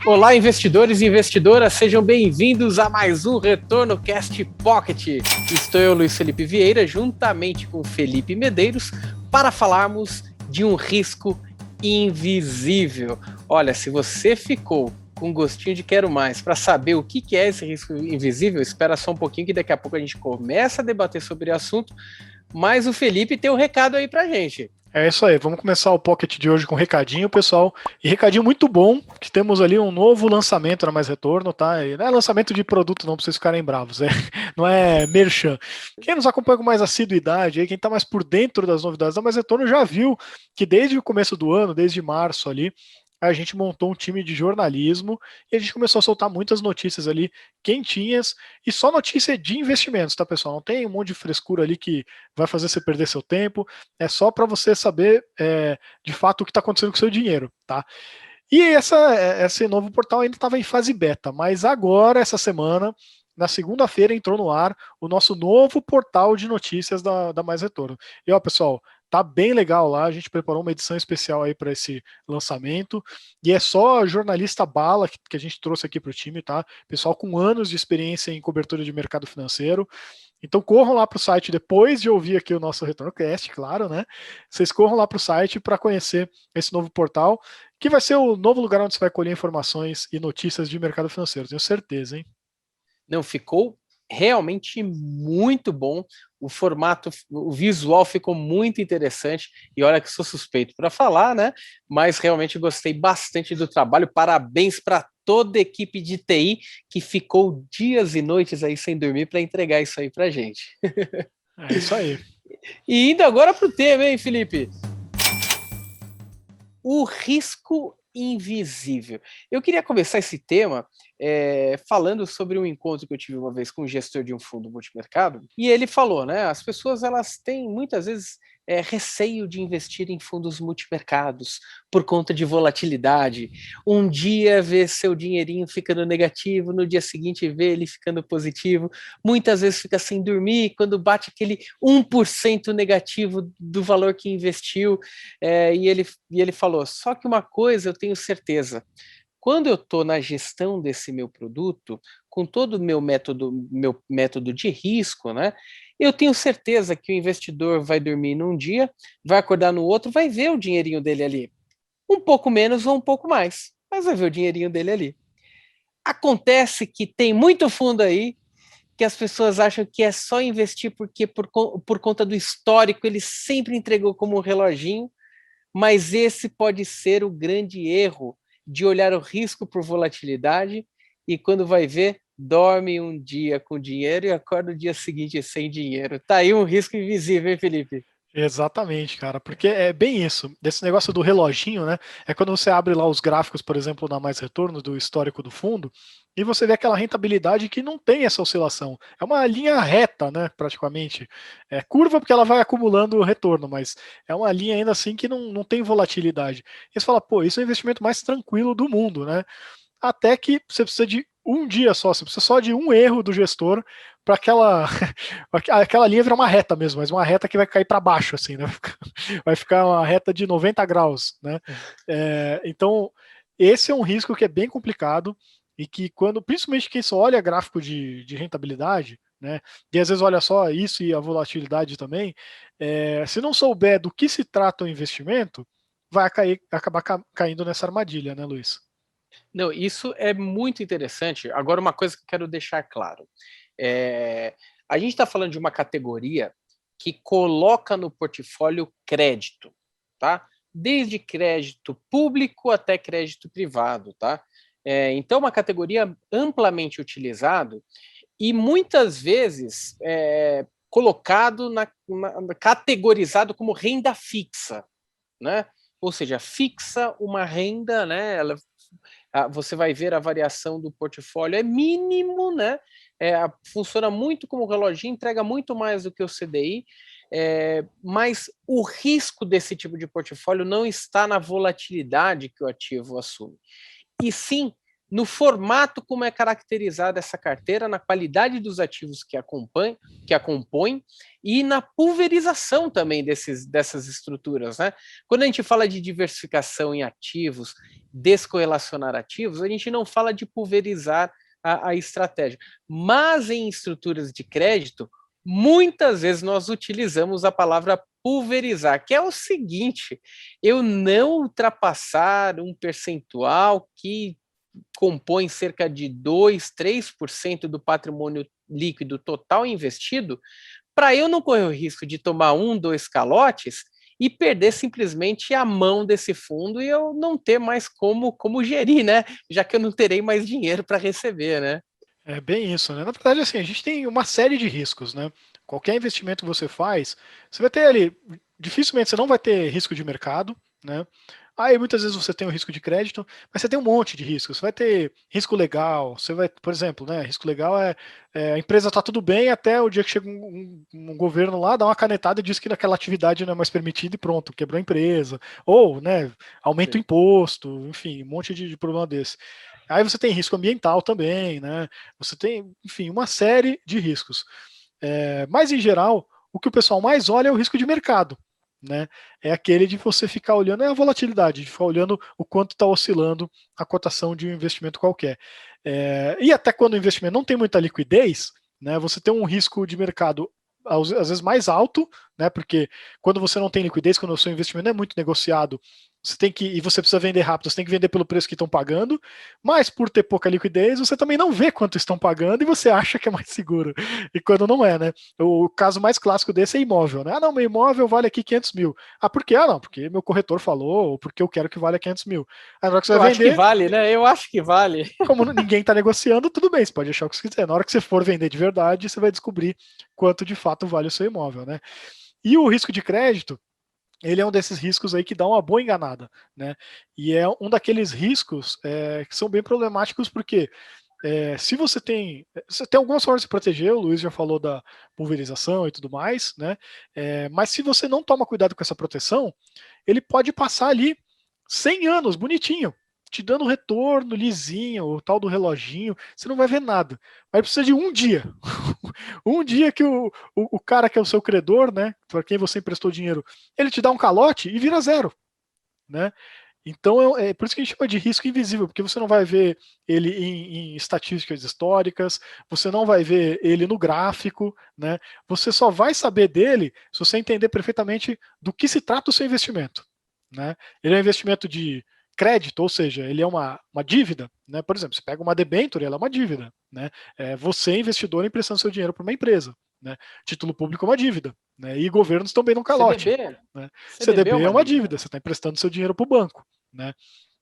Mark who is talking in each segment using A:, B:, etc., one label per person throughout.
A: Olá, investidores e investidoras, sejam bem-vindos a mais um Retorno Cast Pocket. Estou eu, Luiz Felipe Vieira, juntamente com Felipe Medeiros, para falarmos de um risco invisível. Olha, se você ficou com gostinho de quero mais para saber o que é esse risco invisível, espera só um pouquinho que daqui a pouco a gente começa a debater sobre o assunto, mas o Felipe tem um recado aí para a gente.
B: É isso aí, vamos começar o Pocket de hoje com um recadinho, pessoal. E recadinho muito bom, que temos ali um novo lançamento na Mais Retorno, tá? E não é lançamento de produto não, pra vocês ficarem bravos, não é merchan. Quem nos acompanha com mais assiduidade, quem tá mais por dentro das novidades da Mais Retorno já viu que desde o começo do ano, desde março ali, a gente montou um time de jornalismo e a gente começou a soltar muitas notícias ali quentinhas e só notícia de investimentos, tá, pessoal? Não tem um monte de frescura ali que vai fazer você perder seu tempo, é só para você saber de fato o que está acontecendo com o seu dinheiro, tá? E esse novo portal ainda estava em fase beta, mas agora, essa semana, na segunda-feira, entrou no ar o nosso novo portal de notícias da Mais Retorno. E ó, pessoal, tá bem legal lá, a gente preparou uma edição especial aí para esse lançamento, e é só jornalista bala que a gente trouxe aqui para o time, tá? Pessoal com anos de experiência em cobertura de mercado financeiro. Então corram lá para o site depois de ouvir aqui o nosso RetornoCast, claro, né? Vocês corram lá para o site para conhecer esse novo portal, que vai ser o novo lugar onde você vai colher informações e notícias de mercado financeiro, tenho certeza, hein?
A: Não, ficou realmente muito bom. O formato, o visual ficou muito interessante. E olha que sou suspeito para falar, né? Mas realmente gostei bastante do trabalho. Parabéns para toda a equipe de TI que ficou dias e noites aí sem dormir para entregar isso aí para gente.
B: É isso aí.
A: E indo agora para o tema, hein, Felipe? O risco invisível. Eu queria começar esse tema falando sobre um encontro que eu tive uma vez com um gestor de um fundo multimercado, e ele falou, né, as pessoas elas têm muitas vezes receio de investir em fundos multimercados por conta de volatilidade. Um dia vê seu dinheirinho ficando negativo, no dia seguinte vê ele ficando positivo, muitas vezes fica sem dormir, quando bate aquele 1% negativo do valor que investiu, e ele falou, só que uma coisa eu tenho certeza, quando eu estou na gestão desse meu produto, com todo o meu método de risco, né, eu tenho certeza que o investidor vai dormir num dia, vai acordar no outro, vai ver o dinheirinho dele ali. Um pouco menos ou um pouco mais, mas vai ver o dinheirinho dele ali. Acontece que tem muito fundo aí que as pessoas acham que é só investir porque por conta do histórico ele sempre entregou como um reloginho, mas esse pode ser o grande erro de olhar o risco por volatilidade e quando vai ver, dorme um dia com dinheiro e acorda o dia seguinte sem dinheiro. Tá aí um risco invisível, hein, Felipe?
B: Exatamente, cara, porque é bem isso. Desse negócio do reloginho, né? É quando você abre lá os gráficos, por exemplo, na Mais Retorno do histórico do fundo, e você vê aquela rentabilidade que não tem essa oscilação. É uma linha reta, né? Praticamente. É curva porque ela vai acumulando o retorno, mas é uma linha ainda assim que não tem volatilidade. E você fala, pô, isso é o investimento mais tranquilo do mundo, né? Até que você precisa de um dia só, você precisa só de um erro do gestor para aquela linha virar uma reta mesmo, mas uma reta que vai cair para baixo, assim, né? Vai ficar uma reta de 90 graus, né? Então, esse é um risco que é bem complicado e que quando, principalmente quem só olha gráfico de rentabilidade, né? E às vezes olha só isso e a volatilidade também, se não souber do que se trata o investimento, vai acabar caindo nessa armadilha, né, Luiz?
A: Não, isso é muito interessante. Agora, uma coisa que eu quero deixar claro. A gente está falando de uma categoria que coloca no portfólio crédito, tá? Desde crédito público até crédito privado, tá? Então, uma categoria amplamente utilizado e muitas vezes colocado categorizado como renda fixa, né? Ou seja, fixa uma renda, né? Você vai ver a variação do portfólio é mínimo, né? Funciona muito como reloginho, entrega muito mais do que o CDI, mas o risco desse tipo de portfólio não está na volatilidade que o ativo assume, e sim no formato como é caracterizada essa carteira, na qualidade dos ativos que a compõem e na pulverização também dessas estruturas, né? Quando a gente fala de diversificação em ativos descorrelacionar ativos, a gente não fala de pulverizar a estratégia. Mas em estruturas de crédito, muitas vezes nós utilizamos a palavra pulverizar, que é o seguinte: eu não ultrapassar um percentual que compõe cerca de 2, 3% do patrimônio líquido total investido, para eu não correr o risco de tomar 1, 2 calotes e perder simplesmente a mão desse fundo e eu não ter mais como gerir, né? Já que eu não terei mais dinheiro para receber, né?
B: É bem isso, né? Na verdade, assim, a gente tem uma série de riscos, né? Qualquer investimento que você faz, você vai ter ali, dificilmente você não vai ter risco de mercado, né? Aí muitas vezes você tem o risco de crédito, mas você tem um monte de riscos. Você vai ter risco legal, você vai, por exemplo, né? Risco legal é a empresa tá tudo bem até o dia que chega um governo lá, dá uma canetada e diz que aquela atividade não é mais permitida e pronto, quebrou a empresa. Ou, né, aumenta o
A: Sim.
B: imposto, enfim, um monte de problema desse. Aí você tem risco ambiental também, né? Você tem, enfim, uma série de riscos. Mas, em geral, o que o pessoal mais olha é o risco de mercado. Né? É aquele de você ficar olhando, é a volatilidade, de ficar olhando o quanto está oscilando a cotação de um investimento qualquer. E até quando o investimento não tem muita liquidez, né, você tem um risco de mercado às vezes mais alto, né, porque quando você não tem liquidez, quando o seu investimento não é muito negociado, você tem que, e você precisa vender rápido, você tem que vender pelo preço que estão pagando, mas por ter pouca liquidez, você também não vê quanto estão pagando e você acha que é mais seguro, e quando não é, né? O caso mais clássico desse é imóvel, né? Ah, não, meu imóvel vale aqui 500 mil. Ah, por quê? Ah, não, porque meu corretor falou, ou porque eu quero que valha 500 mil. Aí na hora que você
A: Eu
B: vai
A: acho que
B: vender,
A: vale, né? Eu acho que vale.
B: como ninguém está negociando, tudo bem, você pode achar o que você quiser. Na hora que você for vender de verdade, você vai descobrir quanto de fato vale o seu imóvel, né? E o risco de crédito, ele é um desses riscos aí que dá uma boa enganada, né? E é um daqueles riscos que são bem problemáticos porque se você tem algumas formas de se proteger, o Luiz já falou da pulverização e tudo mais, né? Mas se você não toma cuidado com essa proteção, ele pode passar ali 100 anos, bonitinho, te dando retorno lisinho, o tal do reloginho, você não vai ver nada. Mas precisa de um dia. Um dia que o cara que é o seu credor, né, para quem você emprestou dinheiro, ele te dá um calote e vira zero, né? Então é por isso que a gente chama de risco invisível, porque você não vai ver ele em estatísticas históricas, você não vai ver ele no gráfico, né? Você só vai saber dele se você entender perfeitamente do que se trata o seu investimento, né? Ele é um investimento de crédito, ou seja, ele é uma dívida, né? Por exemplo, você pega uma debênture, ela é uma dívida, né? Você, investidor, emprestando seu dinheiro para uma empresa, né? Título público é uma dívida, né? E governos também não calote,
A: CDB?
B: né?
A: CDB é
B: CDB é
A: uma
B: uma
A: dívida.
B: dívida, você está emprestando seu dinheiro para o banco, né?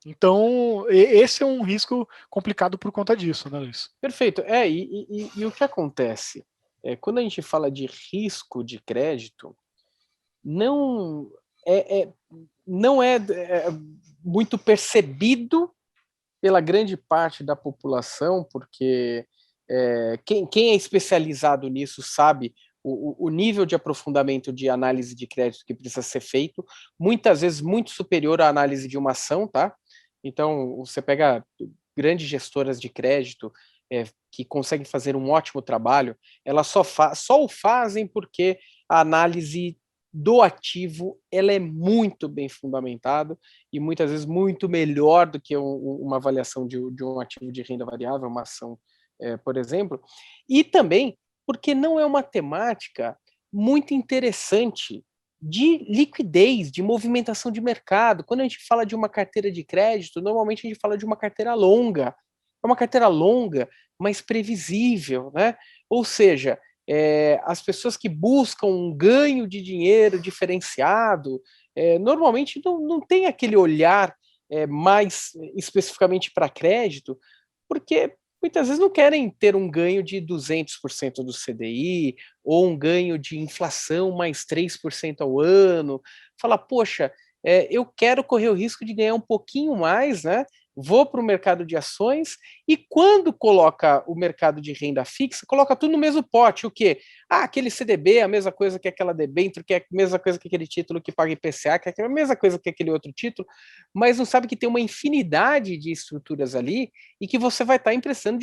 B: Então, esse é um risco complicado por conta disso, né, Luiz?
A: Perfeito. E o que acontece? Quando a gente fala de risco de crédito, não não é muito percebido pela grande parte da população, porque quem é especializado nisso sabe o nível de aprofundamento de análise de crédito que precisa ser feito, muitas vezes muito superior à análise de uma ação, tá? Então, você pega grandes gestoras de crédito que conseguem fazer um ótimo trabalho, elas só o fazem porque a análise do ativo ela é muito bem fundamentada e muitas vezes muito melhor do que uma avaliação de um ativo de renda variável, uma ação, por exemplo, e também porque não é uma temática muito interessante de liquidez, de movimentação de mercado. Quando a gente fala de uma carteira de crédito, normalmente a gente fala de uma carteira longa. É uma carteira longa, mas previsível, né? Ou seja, as pessoas que buscam um ganho de dinheiro diferenciado, normalmente não tem aquele olhar mais especificamente para crédito, porque muitas vezes não querem ter um ganho de 200% do CDI, ou um ganho de inflação mais 3% ao ano. Fala, poxa, eu quero correr o risco de ganhar um pouquinho mais, né? Vou para o mercado de ações e quando coloca o mercado de renda fixa, coloca tudo no mesmo pote. O quê? Ah, aquele CDB é a mesma coisa que aquela debênture, que é a mesma coisa que aquele título que paga IPCA, que é a mesma coisa que aquele outro título, mas não sabe que tem uma infinidade de estruturas ali e que você vai estar emprestando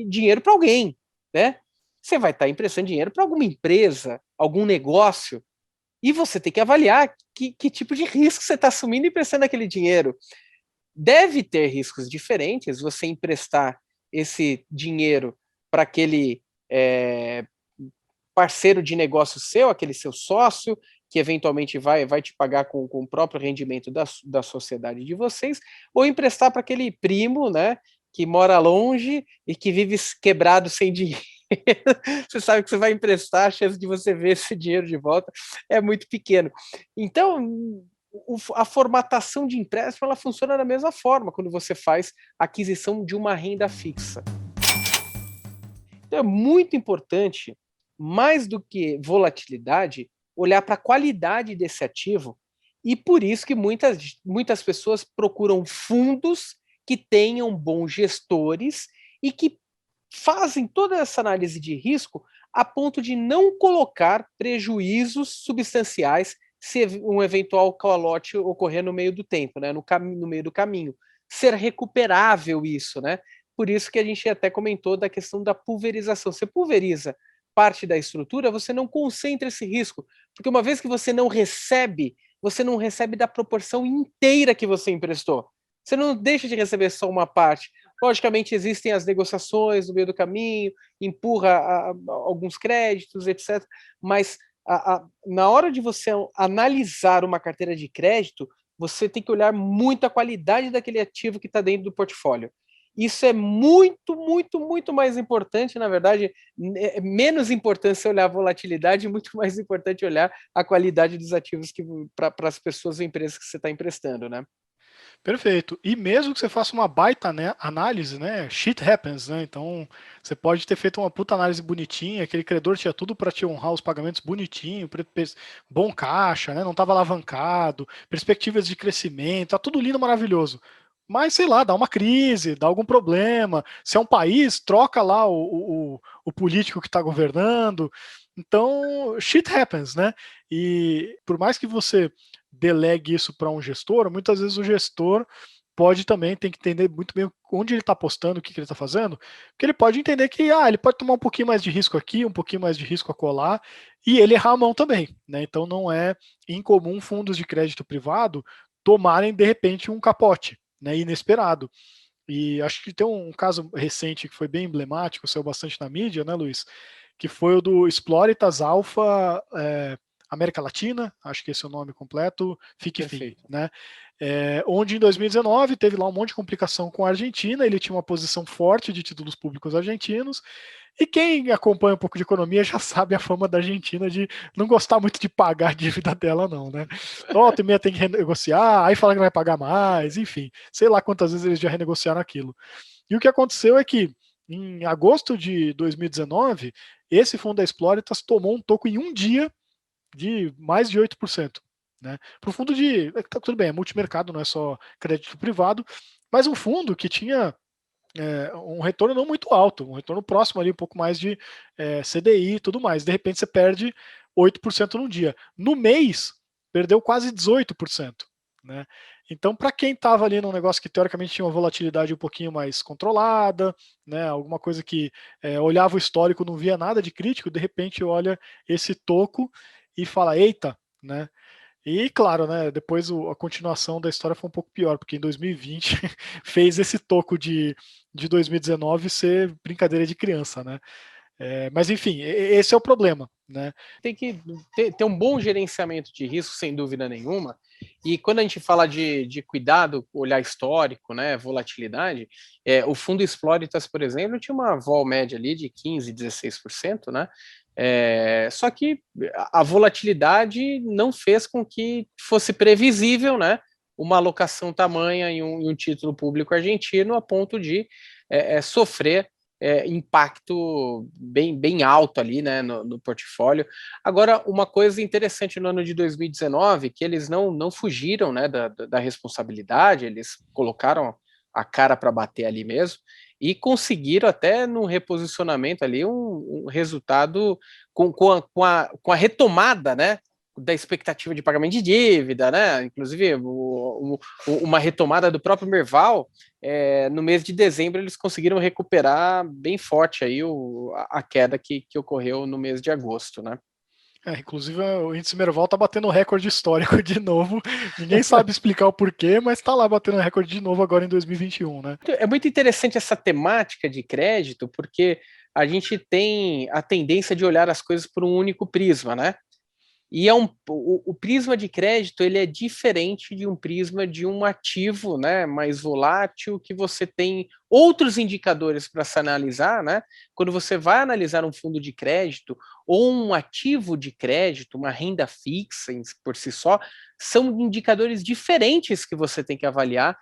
A: dinheiro para alguém, né? Você vai estar emprestando dinheiro para alguma empresa, algum negócio, e você tem que avaliar que tipo de risco você está assumindo emprestando aquele dinheiro. deve ter riscos diferentes, você emprestar esse dinheiro para aquele parceiro de negócio seu, aquele seu sócio, que eventualmente vai te pagar com o próprio rendimento da sociedade de vocês, ou emprestar para aquele primo, né, que mora longe e que vive quebrado sem dinheiro. Você sabe que você vai emprestar, a chance de você ver esse dinheiro de volta é muito pequeno. Então, a formatação de empréstimo ela funciona da mesma forma quando você faz aquisição de uma renda fixa. Então, é muito importante, mais do que volatilidade, olhar para a qualidade desse ativo, e por isso que muitas pessoas procuram fundos que tenham bons gestores e que fazem toda essa análise de risco a ponto de não colocar prejuízos substanciais se um eventual calote ocorrer no meio do tempo, né, no meio do caminho. Ser recuperável isso, né? Por isso que a gente até comentou da questão da pulverização. Você pulveriza parte da estrutura, você não concentra esse risco, porque uma vez que você não recebe da proporção inteira que você emprestou. Você não deixa de receber só uma parte. Logicamente, existem as negociações no meio do caminho, empurra alguns créditos, etc. Mas na hora de você analisar uma carteira de crédito, você tem que olhar muito a qualidade daquele ativo que está dentro do portfólio. Isso é muito, muito, muito mais importante, na verdade, é menos importante você olhar a volatilidade, muito mais importante olhar a qualidade dos ativos para as pessoas ou empresas que você está emprestando, né?
B: Perfeito. E mesmo que você faça uma baita, né, análise, né, shit happens, né? Então, você pode ter feito uma puta análise bonitinha, aquele credor tinha tudo para te honrar os pagamentos bonitinho, bom caixa, né, não estava alavancado, perspectivas de crescimento, tá tudo lindo, maravilhoso. Mas, sei lá, dá uma crise, dá algum problema. Se é um país, troca lá o político que está governando. Então, shit happens, né? E por mais que você delegue isso para um gestor, muitas vezes o gestor pode também ter que entender muito bem onde ele está apostando, o que ele está fazendo, porque ele pode entender que ele pode tomar um pouquinho mais de risco aqui, um pouquinho mais de risco acolá, e ele errar a mão também, né? Então não é incomum fundos de crédito privado tomarem de repente um capote, né, inesperado. E acho que tem um caso recente que foi bem emblemático, saiu bastante na mídia, né, Luiz? Que foi o do Exploritas Alpha América Latina, acho que esse é o nome completo, FICFIN, né? Onde em 2019 teve lá um monte de complicação com a Argentina, ele tinha uma posição forte de títulos públicos argentinos, e quem acompanha um pouco de economia já sabe a fama da Argentina de não gostar muito de pagar a dívida dela, não, né? Volta e meia tem que renegociar, aí fala que vai pagar mais, enfim, sei lá quantas vezes eles já renegociaram aquilo. E o que aconteceu é que, em agosto de 2019, esse fundo da Exploritas tomou um toco em um dia de mais de 8%. Né? Para o fundo de. Tudo bem, é multimercado, não é só crédito privado, mas um fundo que tinha um retorno não muito alto, um retorno próximo ali, um pouco mais de CDI e tudo mais. De repente você perde 8% num dia. No mês, perdeu quase 18%. Né? Então, para quem estava ali num negócio que teoricamente tinha uma volatilidade um pouquinho mais controlada, né, alguma coisa que olhava o histórico, não via nada de crítico, de repente olha esse toco e fala, eita, né? E claro, né, depois a continuação da história foi um pouco pior, porque em 2020 fez esse toco de 2019 ser brincadeira de criança, né? Mas enfim, esse é o problema, né?
A: Tem que ter um bom gerenciamento de risco, sem dúvida nenhuma. E quando a gente fala de cuidado, olhar histórico, né, volatilidade, o fundo Exploritas, por exemplo, tinha uma vol média ali de 15%, 16%, né? Só que a volatilidade não fez com que fosse previsível, né, uma alocação tamanha em um título público argentino a ponto de sofrer impacto bem alto ali, né, no portfólio. Agora, uma coisa interessante no ano de 2019, que eles não fugiram, né, da responsabilidade, eles colocaram a cara para bater ali mesmo, e conseguiram até no reposicionamento ali um resultado com a retomada, né, da expectativa de pagamento de dívida, né? Inclusive uma retomada do próprio Merval, no mês de dezembro eles conseguiram recuperar bem forte aí a queda que ocorreu no mês de agosto, né?
B: Inclusive, o índice Merval tá batendo recorde histórico de novo. Ninguém sabe explicar o porquê, mas tá lá batendo recorde de novo agora em 2021, né?
A: É muito interessante essa temática de crédito, porque a gente tem a tendência de olhar as coisas por um único prisma, né? E o prisma de crédito ele é diferente de um prisma de um ativo, né, mais volátil, que você tem outros indicadores para se analisar, né? Quando você vai analisar um fundo de crédito ou um ativo de crédito, uma renda fixa por si só, são indicadores diferentes que você tem que avaliar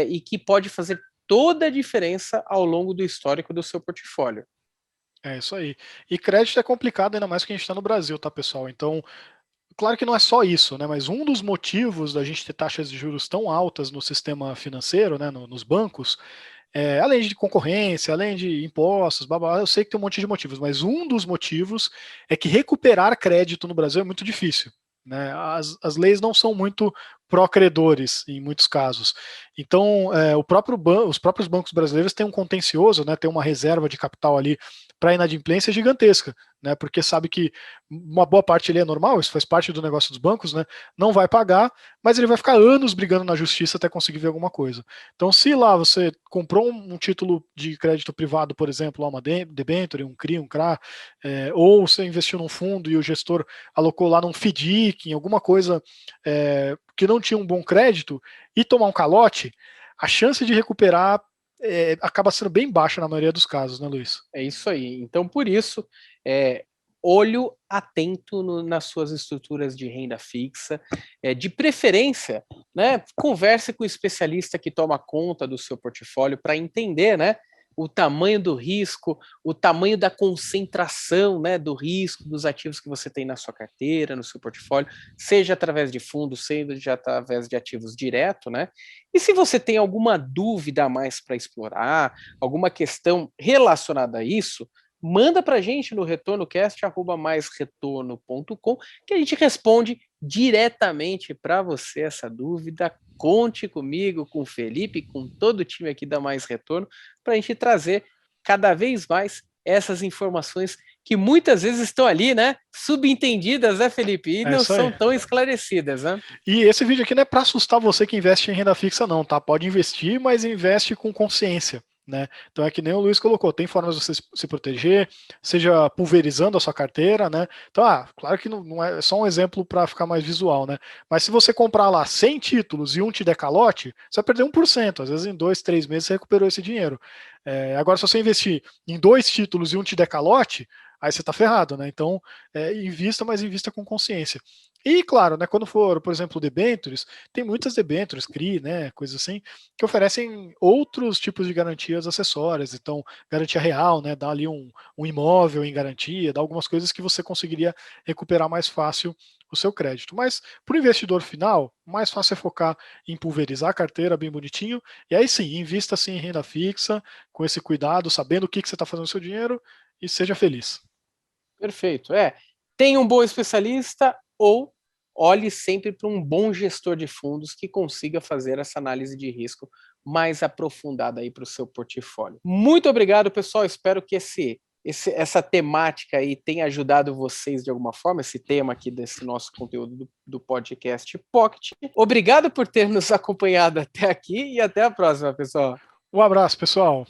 A: e que pode fazer toda a diferença ao longo do histórico do seu portfólio.
B: É isso aí. E crédito é complicado, ainda mais que a gente está no Brasil, tá, pessoal? Então, claro que não é só isso, né? Mas um dos motivos da gente ter taxas de juros tão altas no sistema financeiro, né, nos bancos, além de concorrência, além de impostos, blá, eu sei que tem um monte de motivos, mas um dos motivos é que recuperar crédito no Brasil é muito difícil. Né? As leis não são muito pró-credores em muitos casos. Então, os próprios bancos brasileiros têm um contencioso, né, tem uma reserva de capital ali para inadimplência gigantesca, né, porque sabe que uma boa parte ele é normal, isso faz parte do negócio dos bancos, né, não vai pagar, mas ele vai ficar anos brigando na justiça até conseguir ver alguma coisa. Então, se lá você comprou um título de crédito privado, por exemplo, uma debênture, um CRI, um CRA, ou você investiu num fundo e o gestor alocou lá num FDIC, em alguma coisa que não tinha um bom crédito, e tomar um calote, a chance de recuperar acaba sendo bem baixa na maioria dos casos, né, Luiz?
A: É isso aí. Então, por isso, olho atento nas suas estruturas de renda fixa, de preferência, né, converse com o especialista que toma conta do seu portfólio para entender, né, o tamanho do risco, o tamanho da concentração, né, do risco dos ativos que você tem na sua carteira, no seu portfólio, seja através de fundos, seja através de ativos direto, né? E se você tem alguma dúvida a mais para explorar, alguma questão relacionada a isso, manda para a gente no retornocast@maisretorno.com que a gente responde diretamente para você essa dúvida. Conte comigo, com o Felipe, com todo o time aqui da Mais Retorno, para a gente trazer cada vez mais essas informações que muitas vezes estão ali, né, subentendidas, né, Felipe, e não são tão esclarecidas, né?
B: E esse vídeo aqui não é para assustar você que investe em renda fixa não, tá? Pode investir, mas investe com consciência. Né? Então é que nem o Luiz colocou, tem formas de você se proteger, seja pulverizando a sua carteira, né? Então, claro que não é só um exemplo para ficar mais visual, né? Mas se você comprar lá 100 títulos e um te der calote, você vai perder 1%, às vezes em 2, 3 meses você recuperou esse dinheiro. Agora, se você investir em 2 títulos e um te der calote, aí você está ferrado, né? Então, invista, mas invista com consciência. E, claro, né, quando for, por exemplo, debêntures, tem muitas debêntures, CRI, né, coisas assim, que oferecem outros tipos de garantias acessórias. Então, garantia real, né, dá ali um imóvel em garantia, dá algumas coisas que você conseguiria recuperar mais fácil o seu crédito. Mas, para o investidor final, mais fácil é focar em pulverizar a carteira bem bonitinho, e aí sim, invista sim em renda fixa, com esse cuidado, sabendo o que você está fazendo com o seu dinheiro, e seja feliz.
A: Perfeito. Tenha um bom especialista ou olhe sempre para um bom gestor de fundos que consiga fazer essa análise de risco mais aprofundada aí para o seu portfólio. Muito obrigado, pessoal. Espero que essa temática aí tenha ajudado vocês de alguma forma, esse tema aqui desse nosso conteúdo do podcast Pocket. Obrigado por ter nos acompanhado até aqui e até a próxima, pessoal.
B: Um abraço, pessoal.